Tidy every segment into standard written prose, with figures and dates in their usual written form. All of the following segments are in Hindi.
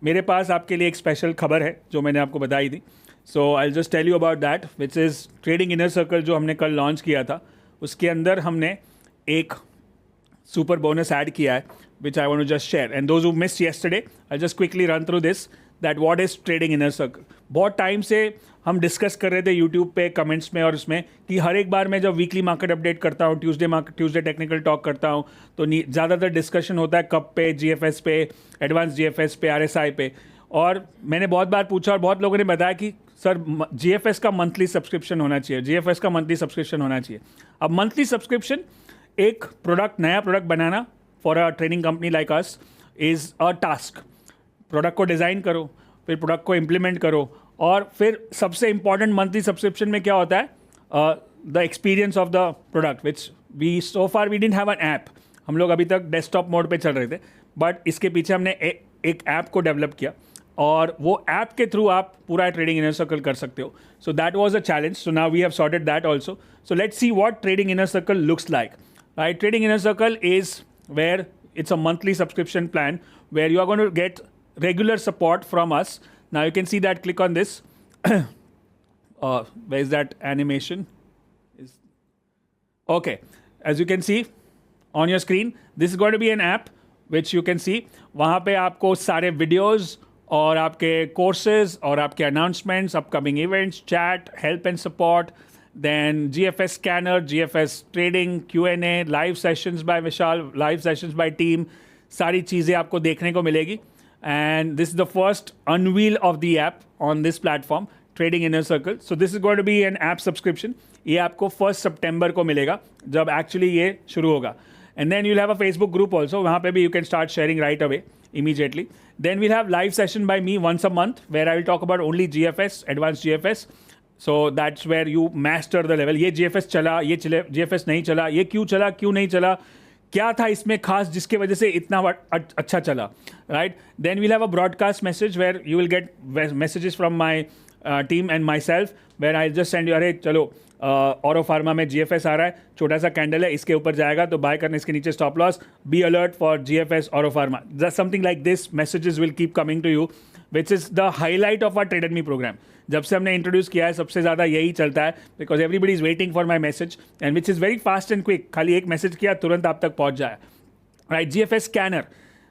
मेरे पास आपके लिए एक स्पेशल खबर है जो मैंने आपको बताई थी. So I just tell you about that, which is trading inner circle जो हमने कल लॉन्च किया था. उसके अंदर हमने एक super bonus add किया है, which I want to just share. And those who missed yesterday, I'll just quickly run through this, that what is trading inner circle. बहुत टाइम से हम डिस्कस कर रहे थे यूट्यूब पे कमेंट्स में और उसमें कि हर एक बार मैं जब वीकली मार्केट अपडेट करता हूँ, ट्यूसडे टेक्निकल टॉक करता हूँ, तो ज़्यादातर डिस्कशन होता है कप पे, जीएफएस पे, एडवांस जीएफएस पे, आरएसआई पे. और मैंने बहुत बार पूछा और बहुत लोगों ने बताया कि सर जीएफएस का मंथली सब्सक्रिप्शन होना चाहिए, जीएफएस का मंथली सब्सक्रिप्शन होना चाहिए. अब मंथली सब्सक्रिप्शन, एक प्रोडक्ट, नया product banana for a training company like us is a task. Product को डिज़ाइन करो, फिर प्रोडक्ट को इम्प्लीमेंट करो, और फिर सबसे इंपॉर्टेंट मंथली सब्सक्रिप्शन में क्या होता है, the experience of the product, which we so far we didn't have an app. हम लोग अभी तक डेस्कटॉप मोड पे चल रहे थे, बट इसके पीछे हमने एक ऐप को डेवलप किया और वो ऐप के थ्रू आप पूरा ट्रेडिंग इनर सर्कल कर सकते हो. So that was a challenge. So now we have sorted that also. So let's see what trading inner circle looks like. Right, Trading Inner Circle is where it's a monthly subscription plan where you are going to get regular support from us. Now you can see that. Click on this. Where is that animation? Okay, as you can see on your screen, this is going to be an app which you can see. वहाँ पे आपको सारे videos और आपके courses और आपके announcements, upcoming events, chat, help and support. Then GFS scanner, GFS trading, Q&A, live sessions by Vishal, live sessions by team, सारी चीज़ें आपको देखने को मिलेगी. And this is the first unveil of the app on this platform, Trading Inner Circle. So this is going to be an app subscription. ये आपको 1 September को मिलेगा जब actually ये शुरू होगा. And then you'll have a Facebook group also. वहाँ पे भी you can start sharing right away, immediately. Then we'll have live session by me once a month where I will talk about only GFS, advanced GFS. So that's where you master the level. ये GFS चला, ये GFS नहीं चला, ये क्यों चला, क्यों नहीं चला, क्या था इसमें खास जिसके वजह से इतना अच्छा चला, right? Then we'll have a broadcast message where you will get messages from my team and myself where I'll just send you, अरे चलो ऑरो फार्मा में GFS आ रहा है, छोटा सा कैंडल है, इसके ऊपर जाएगा तो बाय करने, इसके नीचे stop loss, be alert for GFS Auro pharma. Just something like this messages will keep coming to you, which is the highlight of our Trade and Me program. जब से हमने इंट्रोड्यूस किया है सबसे ज़्यादा यही चलता है, because everybody is waiting for my message and which is very fast and quick. खाली एक मैसेज किया तुरंत आप तक पहुंच जाए. Right, GFS scanner.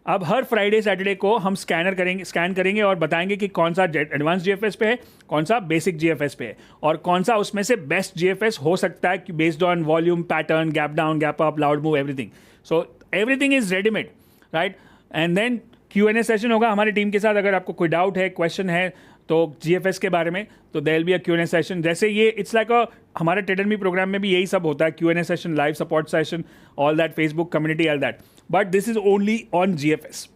अब हर फ्राइडे सैटरडे को हम स्कैन करेंगे और बताएंगे कि कौन सा एडवांस GFS पे है, कौन सा बेसिक GFS पे है, और कौन सा उसमें से बेस्ट GFS हो सकता है based on volume, pattern, gap down, gap up, loud move, everything. So everything is readymade, right. And then Q&A session होगा हमारी टीम के साथ. अगर आपको कोई डाउट है, क्वेश्चन है तो GFS के बारे में, तो there will be a Q&A session. जैसे ये इट्स लाइक अ, हमारे ट्रेड एंड मी प्रोग्राम में भी यही सब होता है, Q&A session, live support session, all that, Facebook community, all that. But this is only on GFS,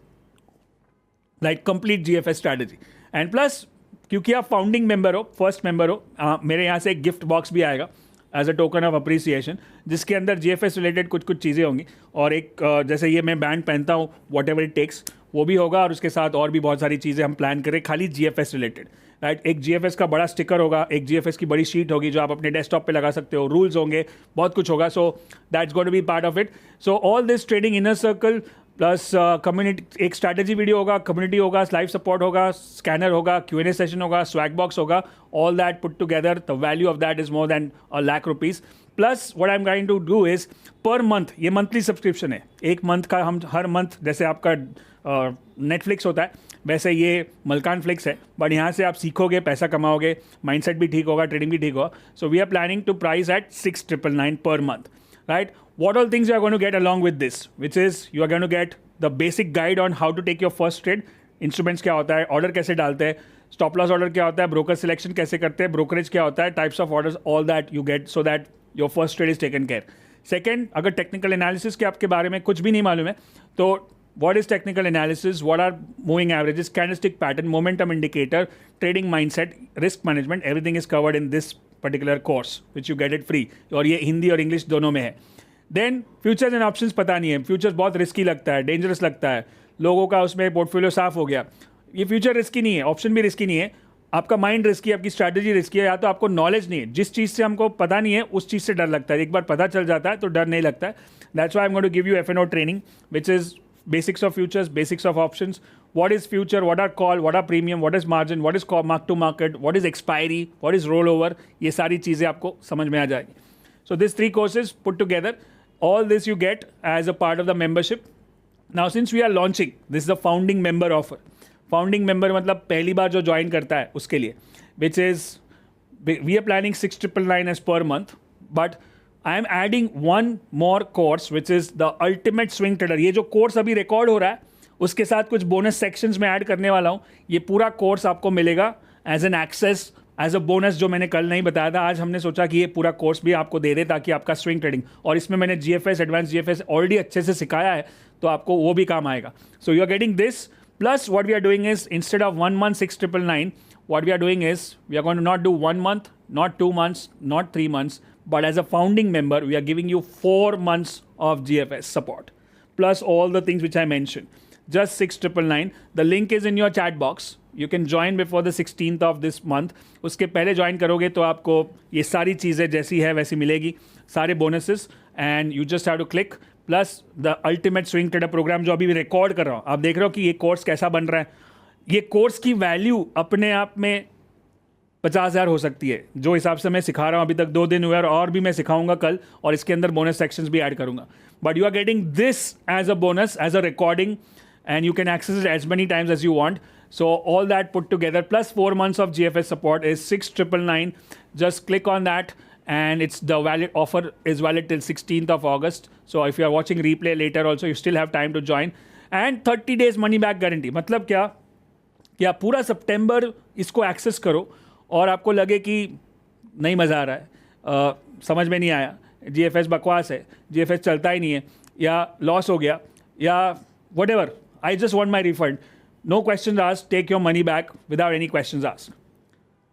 like complete GFS strategy. And plus क्योंकि आप फाउंडिंग मेंबर हो, फर्स्ट मेंबर हो, मेरे यहाँ से एक गिफ्ट बॉक्स भी आएगा as a token of appreciation, जिसके अंदर GFS रिलेटेड कुछ चीज़ें होंगी. और एक जैसे ये मैं बैंड पहनता हूँ, वॉट एवर इट टेक्स, वो भी होगा. और उसके साथ और भी बहुत सारी चीज़ें हम प्लान करें खाली GFS रिलेटेड, राइट. एक GFS का बड़ा स्टिकर होगा, एक GFS की बड़ी शीट होगी जो आप अपने डेस्कटॉप पे लगा सकते हो, रूल्स होंगे, बहुत कुछ होगा. So that's going to be part of it. So all this trading inner circle plus community, एक स्ट्रैटेजी वीडियो होगा, कम्युनिटी होगा, लाइव सपोर्ट होगा, स्कैनर होगा, Q&A सेशन होगा, स्वैग बॉक्स होगा, all that put together the value of that is more than ₹1,00,000. Plus what I am going to do is per month, ये मंथली सब्सक्रिप्शन है, एक मंथ का. हम हर मंथ, जैसे आपका नेटफ्लिक्स होता है वैसे ये मलकान फ्लिक्स है, बट यहाँ से आप सीखोगे, पैसा कमाओगे, माइंडसेट भी ठीक होगा, ट्रेडिंग भी ठीक होगा. So we are planning to price at 6,999 per month, right? What all things you are going to get along with this, which is you are going to get the basic guide on how to take your first trade, instruments क्या होता है, ऑर्डर कैसे डालते हैं, स्टॉप लॉस ऑर्डर क्या होता है, ब्रोकर सिलेक्शन कैसे करते हैं, ब्रोकरेज क्या होता है, types of orders, all that you get so that your first trade is taken care. Second, अगर टेक्निकल एनालिसिस के आपके बारे में कुछ भी नहीं मालूम है तो what is technical analysis, what are moving averages, candlestick pattern, momentum indicator, trading mindset, risk management, everything is covered in this particular course which you get it free. और ये हिंदी और इंग्लिश दोनों में है. देन फ्यूचर्स एंड ऑप्शंस पता नहीं है, फ्यूचर्स बहुत रिस्की लगता है, डेंजरस लगता है, लोगों का उसमें पोर्टफोलियो साफ हो गया. ये फ्यूचर रिस्की नहीं है, ऑप्शन भी रिस्की नहीं है, आपका माइंड रिस्की है, आपकी स्ट्रैटेजी रिस्की है, या तो आपको नॉलेज नहीं है, जिस चीज़ से हमको पता नहीं है उस चीज़ से डर लगता है. एक बार पता चल जाता है तो डर नहीं लगता है. That's why I am going to give you F&O training which is Basics of futures, basics of options. What is future? What are call? What are premium? What is margin? What is mark to market? What is expiry? What is rollover? ये सारी चीज़ें आपको समझ में आ जाएगी. So these 3 courses put together, all this you get as a part of the membership. Now since we are launching, this is a founding member offer. Founding member मतलब पहली बार जो join करता है उसके लिए, which is we are planning 6,999 as per month, but I am adding one more course which is the ultimate swing trader. ये जो कोर्स अभी रिकॉर्ड हो रहा है उसके साथ कुछ बोनस सेक्शंस में ऐड करने वाला हूँ. ये पूरा कोर्स आपको मिलेगा as an access, as a bonus, जो मैंने कल नहीं बताया था. आज हमने सोचा कि ये पूरा कोर्स भी आपको दे दे ताकि आपका स्विंग ट्रेडिंग, और इसमें मैंने GFS, एडवांस GFS ऑलरेडी अच्छे से सिखाया है तो आपको वो भी काम आएगा. So you are getting this plus what we are doing is instead of 1 month 6,999, what we are doing is we are going to not do 1 month, not 2 months, not 3 months, but as a founding member, we are giving you 4 months of GFS support, plus all the things which I mentioned. Just 6,999. The link is in your chat box. You can join before the 16th of this month. उसके पहले ज्वाइन करोगे तो आपको ये सारी चीज़ें जैसी है वैसी मिलेगी, सारे bonuses, and you just have to click. Plus the ultimate swing trader program जो अभी रिकॉर्ड कर रहा हूँ, आप देख रहे हो कि ये कोर्स कैसा बन रहा है. ये कोर्स की वैल्यू अपने आप में 50,000 हो सकती है. जो हिसाब से मैं सिखा रहा हूँ, अभी तक 2 दिन हुए और भी मैं सिखाऊंगा कल, और इसके अंदर बोनस सेक्शंस भी ऐड करूंगा. But you are getting this as a bonus, as a recording, and you can access it as many times as you want. So all that put together plus 4 months of GFS support is 6,999. Just click on that, and it's the valid offer is valid till 16th of August. So if you are watching replay later also, you still have time to join. And 30 days money back guarantee. मतलब क्या कि आप पूरा सितंबर इसको एक्सेस करो और आपको लगे कि नहीं मज़ा आ रहा है, समझ में नहीं आया, GFS बकवास है, GFS चलता ही नहीं है, या लॉस हो गया, या whatever, I just want my refund, no question asked, take your money back without any question asked.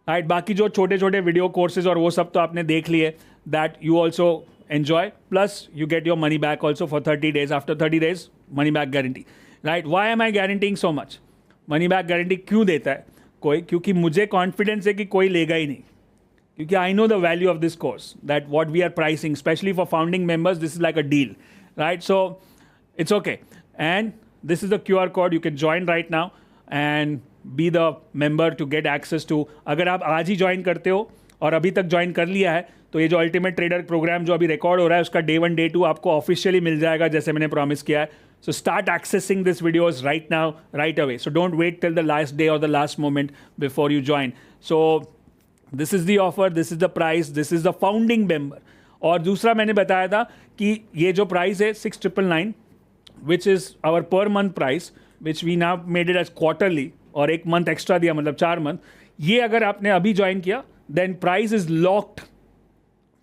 Right, बाकी जो छोटे छोटे वीडियो कोर्सेज और वो सब तो आपने देख लिए, that you also enjoy, plus you get your money back also for 30 days. After 30 days money back guarantee. Right, why am I guaranteeing so much? Money back guarantee क्यों देता है कोई? क्योंकि मुझे कॉन्फिडेंस है कि कोई लेगा ही नहीं, क्योंकि I know the value of this course, that what we are pricing specially for founding members, this is like a deal. Right, so it's okay, and this is the QR code. You can join right now and be the member to get access to. अगर आप आज ही ज्वाइन करते हो और अभी तक ज्वाइन कर लिया है तो ये जो अल्टीमेट ट्रेडर प्रोग्राम जो अभी रिकॉर्ड हो रहा है उसका Day 1 Day 2 आपको ऑफिशियली मिल जाएगा, जैसे मैंने प्रॉमिस किया है. So start accessing these videos right now, right away. So don't wait till the last day or the last moment before you join. So this is the offer, this is the price, this is the founding member. और दूसरा मैंने बताया था कि ये जो प्राइस है 6,999, which is our per month price, which we now made it as quarterly, और 1 month extra दिया, मतलब 4 month. ये अगर आपने अभी ज्वाइन किया, then price is locked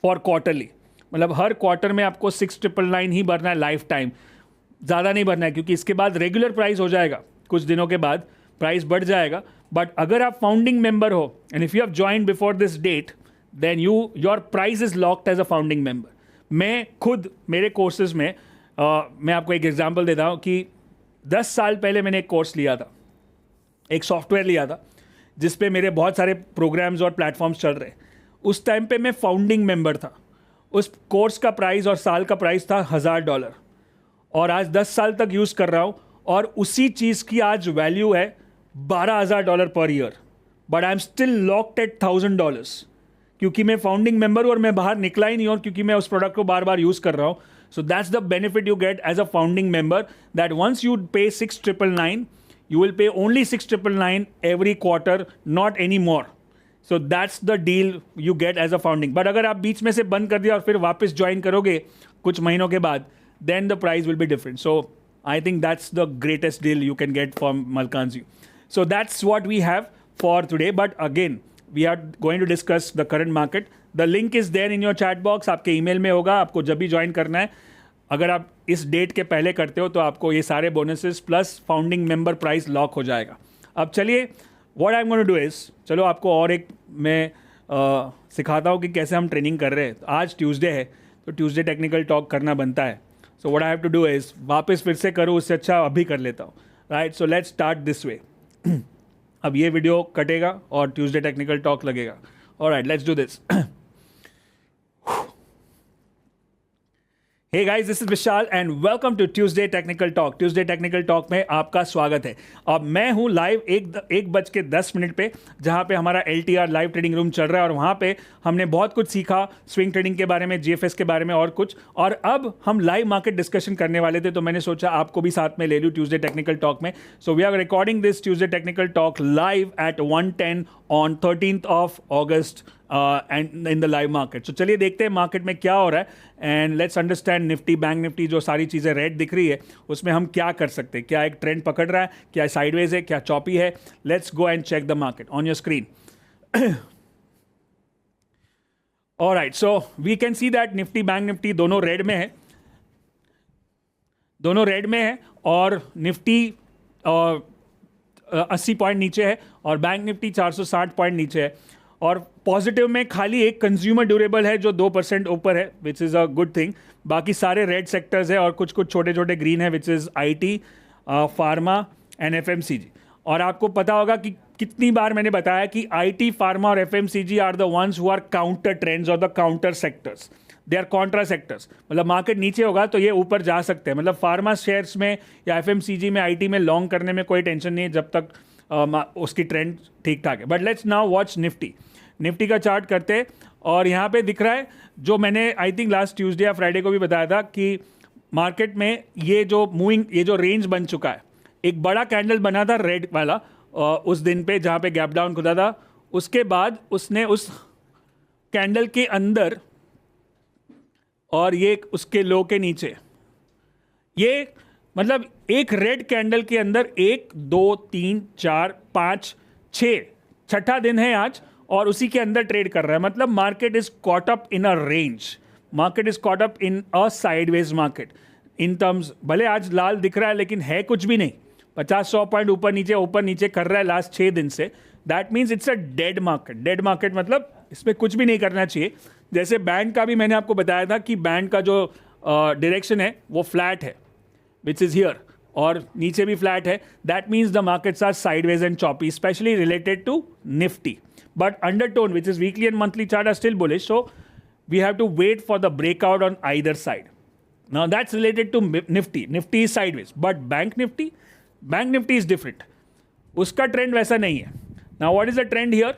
for quarterly. मतलब हर क्वार्टर में आपको 6,999 ही भरना है लाइफ टाइम, ज़्यादा नहीं भरना है, क्योंकि इसके बाद रेगुलर प्राइस हो जाएगा, कुछ दिनों के बाद प्राइस बढ़ जाएगा. बट अगर आप फाउंडिंग मेंबर हो and if you have join before this date, then your price is locked as a founding member. मैं खुद मेरे कोर्सेज में मैं आपको एक एग्जांपल देता हूँ कि 10 साल पहले मैंने एक कोर्स लिया था, एक सॉफ्टवेयर लिया था जिस पे मेरे बहुत सारे प्रोग्राम्स और प्लेटफॉर्म्स चल रहे. उस टाइम पे मैं फाउंडिंग मेंबर था. उस कोर्स का प्राइस और साल का प्राइस था $1,000, और आज 10 साल तक यूज़ कर रहा हूँ और उसी चीज़ की आज वैल्यू है $12,000 per year. But I am still locked at $1,000 क्योंकि मैं फाउंडिंग मेंबर हूँ और मैं बाहर निकला ही नहीं, और क्योंकि मैं उस प्रोडक्ट को बार बार यूज़ कर रहा हूँ. So that's the benefit you get as a founding member, that once you pay 6,999, you will pay only 6,999 every quarter, not any more. So that's the deal you get as a founding. But अगर आप बीच में से बंद कर दिया और फिर वापस ज्वाइन करोगे कुछ महीनों के बाद, then the price will be different. So I think that's the greatest deal you can get from Malkanzi. So that's what we have for today. But again, we are going to discuss the current market. The link is there in your chat box. आपके ईमेल में होगा, आपको जब भी ज्वाइन करना है. अगर आप इस डेट के पहले करते हो तो आपको ये सारे bonuses plus founding member price lock हो जाएगा. अब चलिए, what I am going to do is, चलो आपको और एक मैं सिखाता हूँ कि कैसे हम ट्रेनिंग कर रहे हैं. आज ट्यूसडे है तो ट्यूसडे टेक्निकल टॉक करना बनता है. So what I have to do is वापस फिर से करूँ, उससे अच्छा अभी कर लेता हूँ. Right, so let's start this way. अब ये वीडियो कटेगा और ट्यूसडे टेक्निकल टॉक लगेगा. Alright, let's do this. Hey guys, this is Vishal and welcome to Tuesday technical talk. Tuesday technical talk में आपका स्वागत है। अब मैं हूं लाइव 1:10 पे, जहां पे हमारा LTR लाइव ट्रेडिंग रूम चल रहा है और वहां पे हमने बहुत कुछ सीखा स्विंग ट्रेडिंग के बारे में, GFS के बारे में और कुछ। और अब हम लाइव मार्केट डिस्कशन करने वाले थे, तो मैंने सोचा आपको भी साथ में ले लूँ ट्यूसडे टेक्निकल टॉक में। So we are recording this Tuesday technical talk live at 1:10 on 13th of August and in the live market. सो चलिए देखते हैं मार्केट में क्या हो रहा है एंड let's understand Nifty, bank Nifty, जो सारी चीज़ें रेड दिख रही है उसमें हम क्या कर सकते हैं। क्या एक ट्रेंड पकड़ रहा है, क्या साइडवेज है, क्या चॉपी है। Let's go and check the market on your screen. Alright, so we can see that Nifty bank Nifty दोनों रेड में है, दोनों रेड में है। और निफ्टी 80 पॉइंट नीचे है और बैंक निफ्टी 460 पॉइंट नीचे है। और पॉजिटिव में खाली एक कंज्यूमर ड्यूरेबल है जो 2% ऊपर है, विच इज़ अ गुड थिंग। बाकी सारे रेड सेक्टर्स है और कुछ कुछ छोटे छोटे ग्रीन है, which is IT, pharma and FMCG। और आपको पता होगा कि कितनी बार मैंने बताया कि IT, फार्मा और FMCG are the ones who are counter trends और the counter sectors, they are contra sectors. मतलब मार्केट नीचे होगा तो ये ऊपर जा सकते हैं। मतलब फार्मा शेयर्स में या FMCG में, IT में लॉन्ग करने में कोई टेंशन नहीं है जब तक उसकी ट्रेंड ठीक ठाक है। But let's now watch Nifty. Nifty का चार्ट करते, और यहाँ पे दिख रहा है जो मैंने आई थिंक लास्ट ट्यूसडे या फ्राइडे को भी बताया था कि मार्केट में ये जो मूविंग, ये जो रेंज बन चुका है, एक बड़ा कैंडल बना था रेड वाला उस दिन पे जहाँ पे गैप डाउन खुदा था। उसके बाद उसने उस कैंडल के अंदर और ये उसके लो के नीचे, ये मतलब एक रेड कैंडल के अंदर 1 2 3 4 5 6 छठा दिन है आज, और उसी के अंदर ट्रेड कर रहा है। मतलब market is caught up in a range, market is caught up in a sideways market in terms. भले आज लाल दिख रहा है लेकिन है कुछ भी नहीं, 50-100 पॉइंट ऊपर नीचे कर रहा है लास्ट 6 दिन से। That means it's a dead market. Dead market मतलब इसमें कुछ भी नहीं करना चाहिए। जैसे बैंड का भी मैंने आपको बताया था कि बैंड का जो डायरेक्शन है वो फ्लैट है, विच इज हियर, और नीचे भी फ्लैट है। That means the markets are sideways and choppy, specially related to Nifty. But undertone, which is weekly and monthly chart, are still bullish. So we have to wait for the breakout on either side. Now that's related to Nifty. Nifty is sideways, but Bank Nifty is different. उसका trend वैसा नहीं है. Now what is the trend here?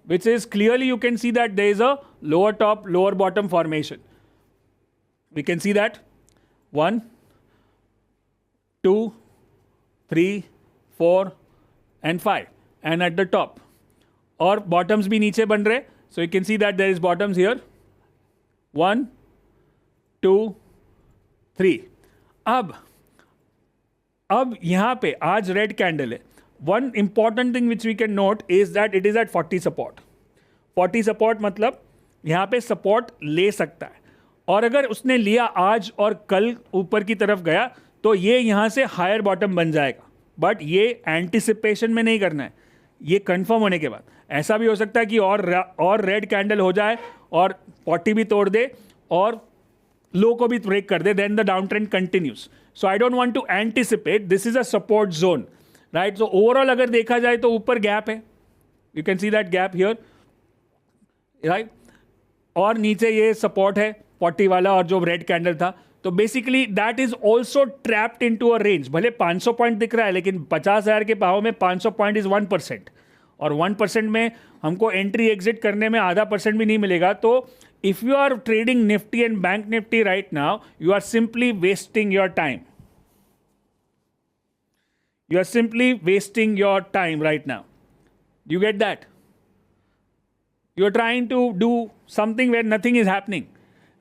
Which is clearly you can see that there is a lower top, lower bottom formation. We can see that 1, 2, 3, 4, and 5, and at the top. और बॉटम्स भी नीचे बन रहे, so you can see that there is bottoms here 1, 2, 3। अब यहां पे आज रेड कैंडल है। One important thing which we can note is that it is at 40 support. 40 support मतलब यहां पे सपोर्ट ले सकता है, और अगर उसने लिया आज और कल ऊपर की तरफ गया तो ये यहां से हायर बॉटम बन जाएगा। बट ये एंटिसिपेशन में नहीं करना है, ये कंफर्म होने के बाद। ऐसा भी हो सकता है कि और रेड कैंडल हो जाए और 40 भी तोड़ दे और लो को भी ब्रेक कर दे, then the down trend continues. So I don't want to anticipate, this is a support zone, right. सो ओवरऑल अगर देखा जाए तो ऊपर गैप है, you can see that gap here, right. और नीचे ये सपोर्ट है 40 वाला और जो रेड कैंडल था। तो basically that is also trapped in to a range. भले 500 पॉइंट दिख रहा है लेकिन 50,000 के भाव में 500 पॉइंट इज 1%, और 1% में हमको एंट्री एग्जिट करने में आधा % भी नहीं मिलेगा। तो if you are trading Nifty and bank Nifty right now, you are simply wasting your time. You are simply wasting your time right now. Do you get that? You are trying to do something where nothing is happening.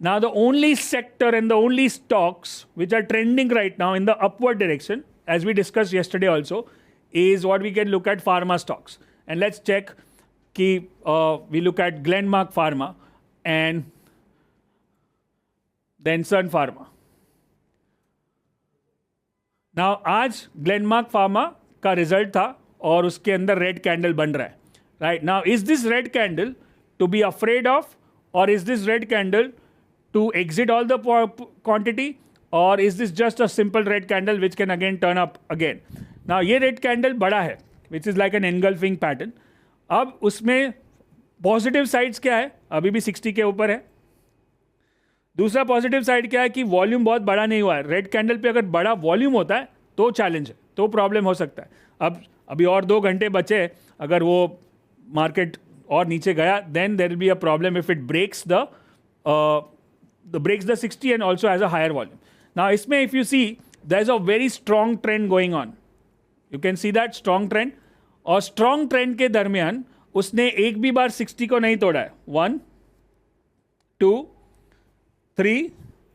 Now, the only sector and the only stocks which are trending right now in the upward direction, as we discussed yesterday also, is what we can look at pharma stocks. And let's check कि we look at Glenmark Pharma and then Sun Pharma. Now आज ग्लेनमार्क फार्मा का रिजल्ट था और उसके अंदर रेड कैंडल बन रहा है, right. Now is this red candle to be afraid of, और is this red candle to exit all the quantity, और is this just a simple red candle which can again turn up again. Now ये रेड कैंडल बड़ा है, which is like an engulfing pattern. अब उसमें पॉजिटिव साइड्स क्या है, अभी भी 60 के ऊपर है, दूसरा पॉजिटिव साइड क्या है कि वॉल्यूम बहुत बड़ा नहीं हुआ है. रेड कैंडल पे अगर बड़ा वॉल्यूम होता है तो चैलेंज है, तो प्रॉब्लम हो सकता है. अब अभी और 2 घंटे बचे, अगर वो मार्केट और नीचे गया then there will be a problem if it breaks the breaks the 60 and also has a higher volume. Now इसमें if you see there is a very strong trend going on. You can see that strong trend. और strong trend के दरमियान उसने एक भी बार 60 को नहीं तोड़ा है. 1 2 3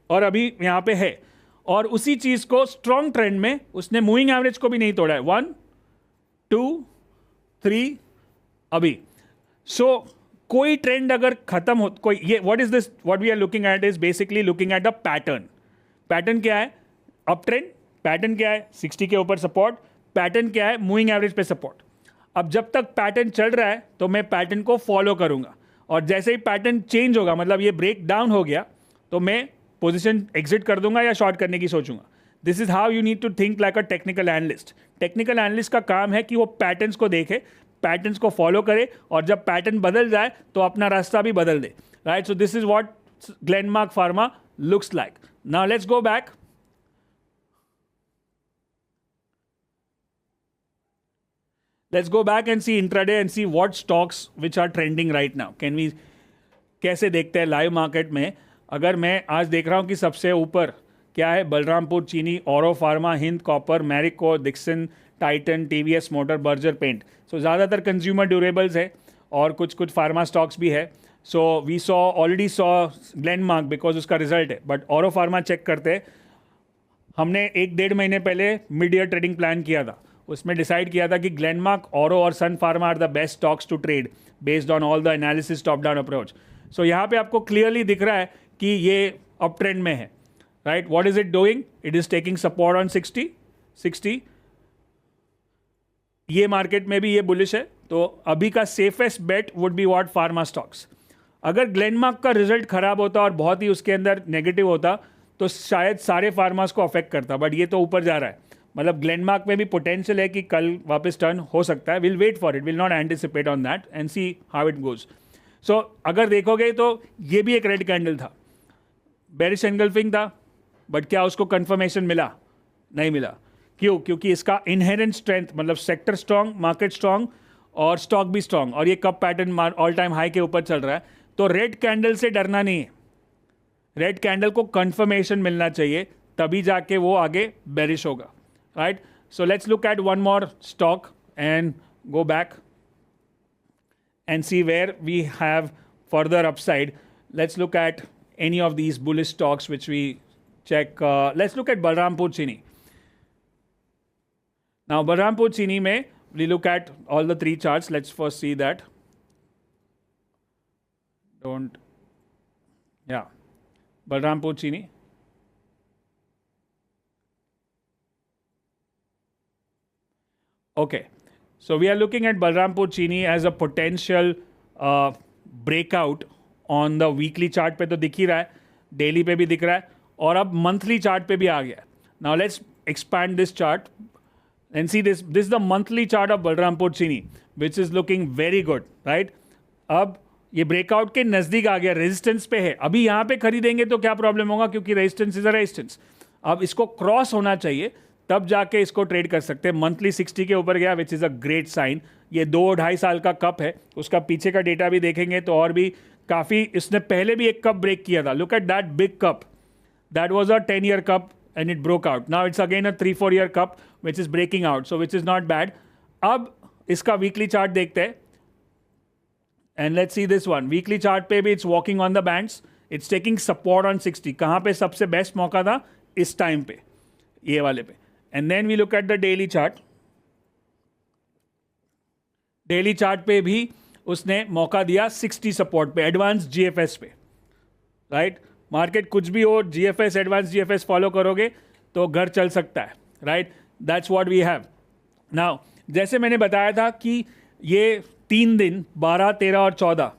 और अभी यहाँ पे है. और उसी चीज को स्ट्रॉन्ग ट्रेंड में उसने मूविंग एवरेज को भी नहीं तोड़ा है. 1 2 3 अभी. सो कोई ट्रेंड अगर खत्म हो, कोई ये what is this, what we are looking at is basically looking at the pattern. Pattern क्या है? Up trend. पैटर्न क्या है? 60 के ऊपर सपोर्ट. पैटर्न क्या है? मूविंग एवरेज पे सपोर्ट. अब जब तक पैटर्न चल रहा है तो मैं पैटर्न को फॉलो करूंगा, और जैसे ही पैटर्न चेंज होगा, मतलब ये ब्रेक डाउन हो गया, तो मैं पोजीशन एग्जिट कर दूंगा या शॉर्ट करने की सोचूंगा. This is how you need to think like a technical analyst. Technical analyst का काम है कि वो पैटर्न्स को देखे, पैटर्न्स को फॉलो करे, और जब पैटर्न बदल जाए तो अपना रास्ता भी बदल दे. Right. So this is what Glenmark pharma looks like. Now let's go back. Let's go back and see intraday and see what stocks which are trending right now. Can we कैसे देखते हैं लाइव मार्केट में? अगर मैं आज देख रहा हूँ कि सबसे ऊपर क्या है, Balrampur Chini, Auro pharma, Hind copper, Marico, Dixon, Titan, TVS motor, Berger paint. So ज़्यादातर कंज्यूमर ड्यूरेबल्स है और कुछ फार्मा स्टॉक्स भी है. So we already saw Glenmark because उसका रिजल्ट है. बट औरो फार्मा चेक करते हैं. हमने 1-1.5 महीने पहले मिड ईयर ट्रेडिंग प्लान किया था. उसमें डिसाइड किया था कि ग्लेनमार्क, औरो और Sun pharma are the best stocks to trade based on all the analysis top down approach. So यहाँ पे आपको क्लियरली दिख रहा है कि ये अप ट्रेंड में है. Right. What is it doing? It is taking support on 60. ये मार्केट में भी ये बुलिश है. तो अभी का safest bet would be what pharma stocks. अगर ग्लेनमार्क का रिजल्ट खराब होता और बहुत ही उसके अंदर नेगेटिव होता तो शायद सारे फार्मास को अफेक्ट करता. बट ये तो ऊपर जा रहा है, मतलब ग्लेनमार्क में भी पोटेंशियल है कि कल वापस टर्न हो सकता है. Will wait for it, will not anticipate on that and see how it goes. So अगर देखोगे तो ये भी एक रेड कैंडल था, बेरिश एंगल्फिंग था, बट क्या उसको कंफर्मेशन मिला? नहीं मिला. क्यों? क्योंकि इसका इनहेरेंट स्ट्रेंथ, मतलब सेक्टर स्ट्रांग, मार्केट स्ट्रांग और स्टॉक भी स्ट्रांग, और ये कब पैटर्न ऑल टाइम हाई के ऊपर चल रहा है. तो रेड कैंडल से डरना नहीं है. रेड कैंडल को कंफर्मेशन मिलना चाहिए, तभी जाके वो आगे बेरिश होगा. Right. So let's look at one more stock and go back and see where we have further upside. Let's look at any of these bullish stocks which we check. Let's look at Balrampur Chini. Now Balrampur Chini mein we look at all the 3 charts. Let's first see that. Balrampur Chini. Okay, so we are looking at Balrampur Chini as a potential breakout on the weekly chart पे तो दिख ही रहा है, डेली पे भी दिख रहा है, और अब मंथली चार्ट पे भी आ गया. Now let's expand this chart and see this. This is the monthly chart of Balrampur Chini, which is looking very good, right? अब ये ब्रेकआउट के नज़दीक आ गया, रेजिस्टेंस पे है. अभी यहाँ पे खरीदेंगे तो क्या प्रॉब्लम होगा, क्योंकि रेजिस्टेंस इज अ रेजिस्टेंस. अब इसको क्रॉस होना चाहिए, तब जाके इसको ट्रेड कर सकते हैं. मंथली 60 के ऊपर गया, which is a great sign. ये 2-2.5 साल का कप है, उसका पीछे का डेटा भी देखेंगे तो और भी काफ़ी. इसने पहले भी एक कप ब्रेक किया था. Look at that big cup, that was a 10-year cup and it broke out. Now it's again a 3-4 year cup which is breaking out, so which is not bad. अब इसका वीकली चार्ट देखते हैं and let's see this one. Weekly chart पे भी it's walking on the bands, it's taking support on 60. कहाँ पे सबसे बेस्ट मौका था? इस टाइम पे, ये वाले पे. And then we look at the daily chart. Daily chart पे भी उसने मौका दिया 60 सपोर्ट पे, एडवांस जीएफएस पे. राइट. मार्केट कुछ भी हो, जीएफएस, एडवांस जीएफएस फॉलो करोगे तो घर चल सकता है. Right. That's what we have. नाउ जैसे मैंने बताया था कि ये 3 दिन 12, 13 और 14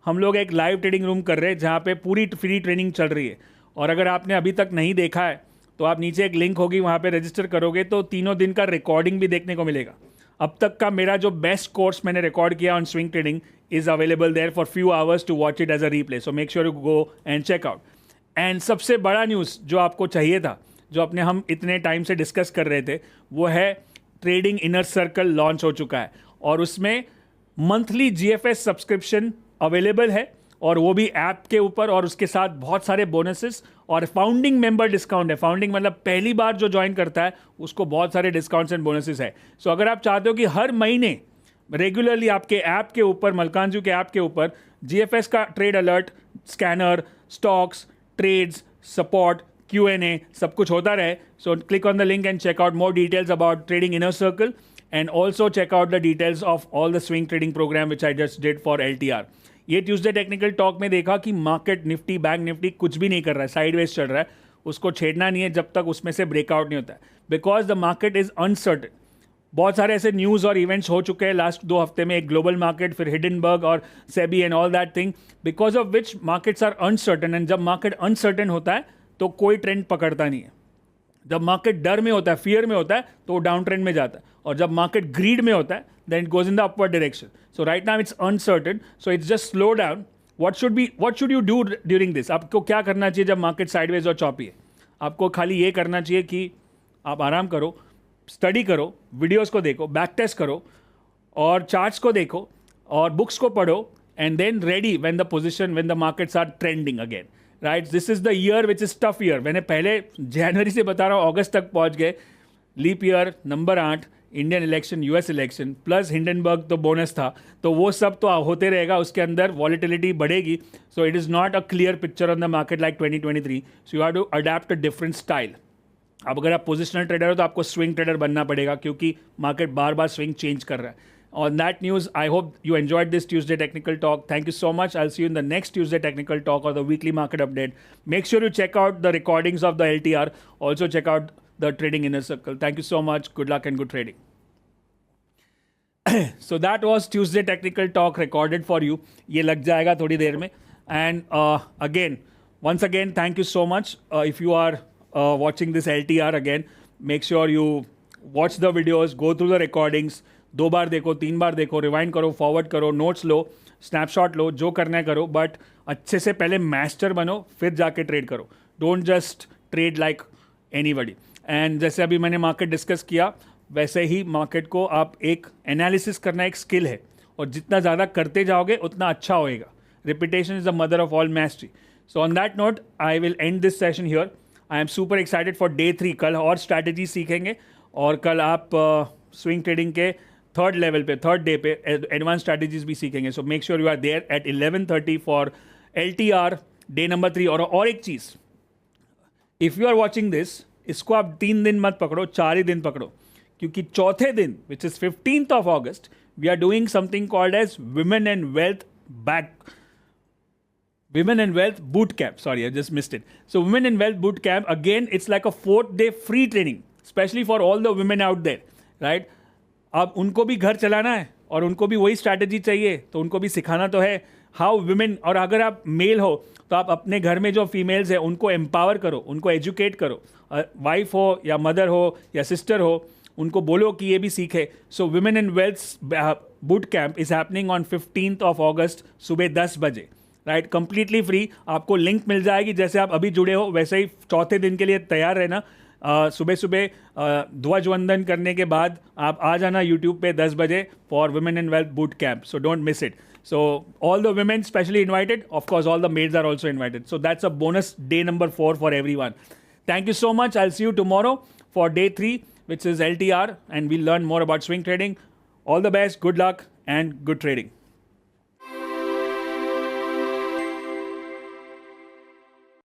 हम लोग एक लाइव ट्रेडिंग रूम कर रहे हैं जहाँ पे पूरी फ्री ट्रेनिंग चल रही है. और अगर आपने अभी तक नहीं देखा है तो आप नीचे एक लिंक होगी, वहाँ पे रजिस्टर करोगे तो तीनों दिन का रिकॉर्डिंग भी देखने को मिलेगा. अब तक का मेरा जो बेस्ट कोर्स मैंने रिकॉर्ड किया on swing trading is available there for few hours to watch it as a replay. So make sure you go and check out. And सबसे बड़ा न्यूज़ जो आपको चाहिए था, जो अपने हम इतने टाइम से डिस्कस कर रहे थे, वो है ट्रेडिंग इनर सर्कल लॉन्च हो चुका है और उसमें मंथली जीएफएस सब्सक्रिप्शन अवेलेबल है और वो भी ऐप के ऊपर, और उसके साथ बहुत सारे बोनसेस और फाउंडिंग मेंबर डिस्काउंट है। फाउंडिंग मतलब पहली बार जो ज्वाइन करता है उसको बहुत सारे डिस्काउंट्स एंड बोनसेस है। सो अगर आप चाहते हो कि हर महीने रेगुलरली आपके ऐप के ऊपर, मलकानजू के ऐप के ऊपर जीएफएस का trade alert, scanner, stocks, trades, support, Q&A सब कुछ होता रहे, so click on the link and check out more details about trading inner circle and also check out the details of all the swing trading program which I just did for LTR। ये ट्यूसडे टेक्निकल टॉक में देखा कि मार्केट निफ्टी, बैंक निफ्टी कुछ भी नहीं कर रहा है, साइडवेज चल रहा है, उसको छेड़ना नहीं है जब तक उसमें से ब्रेकआउट नहीं होता है, because the market is uncertain. बहुत सारे ऐसे न्यूज़ और इवेंट्स हो चुके हैं लास्ट 2 हफ्ते में, एक ग्लोबल मार्केट, फिर हिडनबर्ग और SEBI and all that thing, because of which markets are uncertain. And जब मार्केट अनसर्टेन होता है तो कोई ट्रेंड पकड़ता नहीं है। जब मार्केट डर में होता है, फियर में होता है, तो वो डाउन ट्रेंड में जाता है, और जब मार्केट ग्रीड में होता है then it goes in the upward direction. So right now it's uncertain, so it's just slow down. What should you do during this? आपको क्या करना चाहिए जब मार्केट साइडवेज और चॉपी है? आपको खाली ये करना चाहिए कि आप आराम करो, स्टडी करो, वीडियोस को देखो, बैक टेस्ट करो और चार्ट्स को देखो और बुक्स को पढ़ो, and then ready when the position, when the markets are trending again, right? This is the year which is tough year. मैंने पहले जनवरी से बता रहा हूँ, अगस्त तक पहुँच गए। Leap year, number 8, Indian election, US election, plus Hindenburg तो बोनस था, तो वो सब तो होते रहेगा, उसके अंदर वॉलेटिलिटी बढ़ेगी। So it is not a clear picture on the market like 2023, so you have to adapt a different style. अब अगर आप पोजिशनल ट्रेडर हो तो आपको स्विंग ट्रेडर बनना पड़ेगा, क्योंकि मार्केट बार बार स्विंग चेंज कर रहा है। On that news, I hope you enjoyed this Tuesday technical talk. Thank you so much. I'll see you in the next Tuesday technical talk or the weekly market update. Make sure you check out the recordings of the LTR. Also check out the Trading Inner Circle. Thank you so much. Good luck and good trading. So that was Tuesday technical talk recorded for you. ये लग जाएगा थोड़ी देर में. And once again, thank you so much. If you are watching this LTR again, make sure you watch the videos, go through the recordings. 2 बार देखो, 3 बार देखो, रिवाइंड करो, फॉरवर्ड करो, नोट्स लो, स्नैपशॉट लो, जो करना है करो, बट अच्छे से पहले मास्टर बनो, फिर जाके ट्रेड करो। Don't just trade like anybody. And जैसे अभी मैंने मार्केट डिस्कस किया, वैसे ही मार्केट को आप एक एनालिसिस करना एक स्किल है, और जितना ज़्यादा करते जाओगे उतना अच्छा होएगा। Repetition is the mother of all mastery. So on that note I will end this session here. I am super excited for day 3। कल और स्ट्रैटेजी सीखेंगे, और कल आप स्विंग ट्रेडिंग के थर्ड लेवल पे, थर्ड डे पे एडवांस स्ट्रैटेजीज भी सीखेंगे। So make sure you are there at 11:30 for LTR day number 3। और एक चीज़, if you are watching this, इसको आप 3 दिन मत पकड़ो, 4 ही दिन पकड़ो, क्योंकि चौथे दिन which is 15th of August we are doing something called as Women and Wealth Boot Camp. Sorry, I just missed it. So Women and Wealth Boot Camp, again, it's like a 4th-day free training, especially for all the women out there, right? अब उनको भी घर चलाना है और उनको भी वही स्ट्रैटेजी चाहिए, तो उनको भी सिखाना तो है हाउ वुमेन। और अगर आप मेल हो तो आप अपने घर में जो फीमेल्स हैं उनको एम्पावर करो, उनको एजुकेट करो, वाइफ हो या मदर हो या सिस्टर हो, उनको बोलो कि ये भी सीखे। सो women and wealth boot camp is happening on 15th of August सुबह 10 बजे, राइट? Completely free. आपको लिंक मिल जाएगी, जैसे आप अभी जुड़े हो वैसे ही चौथे दिन के लिए तैयार रहना। सुबह सुबह ध्वजवंदन करने के बाद आप आ जाना यूट्यूब पे 10 बजे for women and wealth boot camp. So don't miss it. So all the women specially invited, of course all the maids are also invited. So that's a bonus day number 4 for everyone. Thank you so much. I'll see you tomorrow for day 3, which is LTR, and we'll learn more about swing trading. All the best, good luck, and good trading.